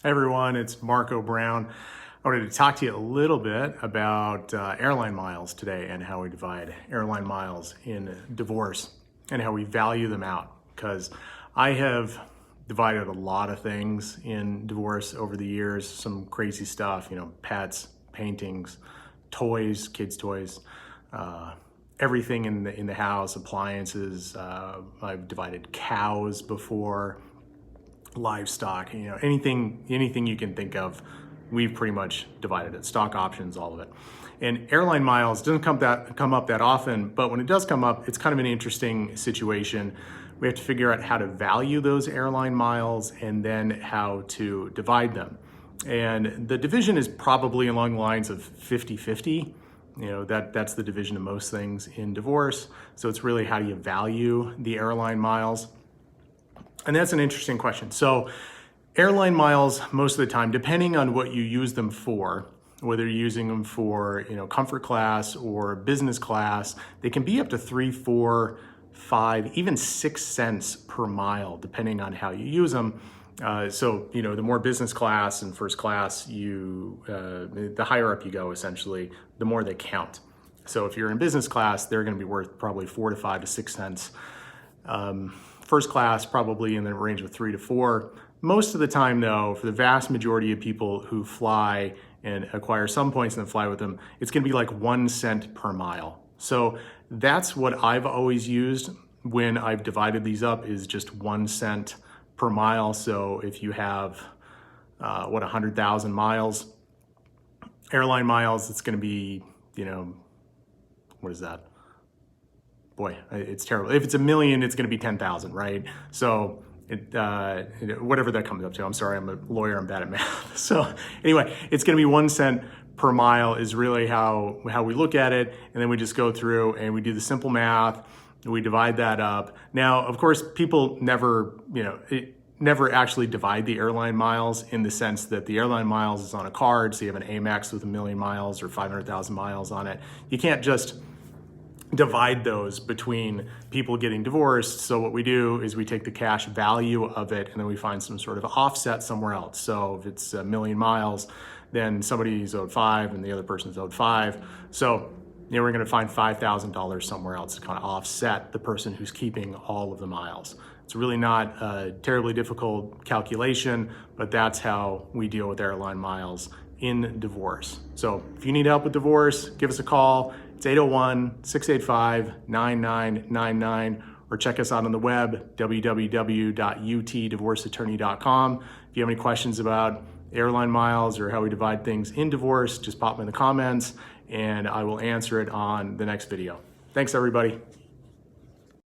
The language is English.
Hey everyone, it's Marco Brown. I wanted to talk to you a little bit about airline miles today and how we divide airline miles in divorce and how we value them out. Because I have divided a lot of things in divorce over the years, some crazy stuff, pets, paintings, toys, kids' toys, everything in the house, appliances. I've divided cows before, livestock, anything you can think of, we've pretty much divided it. Stock options, all of it. And airline miles doesn't come up that often, but when it does come up, it's kind of an interesting situation. We have to figure out how to value those airline miles and then how to divide them. And the division is probably along the lines of 50-50. That's the division of most things in divorce. So it's really how do you value the airline miles? And that's an interesting question. So airline miles, most of the time, depending on what you use them for, whether you're using them for comfort class or business class, they can be up to 3, 4, 5, even 6 cents per mile, depending on how you use them. So the more business class and first class the higher up you go, essentially, the more they count. So if you're in business class, they're going to be worth probably 4 to 5 to 6 cents. First class, probably in the range of 3 to 4. Most of the time, though, for the vast majority of people who fly and acquire some points and then fly with them, it's going to be like 1 cent per mile. So that's what I've always used when I've divided these up, is just 1 cent per mile. So if you have 100,000 miles, airline miles, it's going to be, what is that? Boy, it's terrible. If it's 1 million, it's going to be 10,000, right? So whatever that comes up to. I'm sorry, I'm a lawyer, I'm bad at math. So anyway, it's going to be 1 cent per mile is really how we look at it. And then we just go through and we do the simple math. We divide that up. Now, of course, people never actually divide the airline miles in the sense that the airline miles is on a card. So you have an Amex with 1 million miles or 500,000 miles on it. You can't just divide those between people getting divorced. So what we do is we take the cash value of it and then we find some sort of offset somewhere else. So if it's 1 million miles, then somebody's owed 5 and the other person's owed 5. So we're going to find $5,000 somewhere else to kind of offset the person who's keeping all of the miles. It's really not a terribly difficult calculation, but that's how we deal with airline miles in divorce. So if you need help with divorce, give us a call. It's 801-685-9999, or check us out on the web, www.utdivorceattorney.com. If you have any questions about airline miles or how we divide things in divorce, just pop them in the comments and I will answer it on the next video. Thanks, everybody.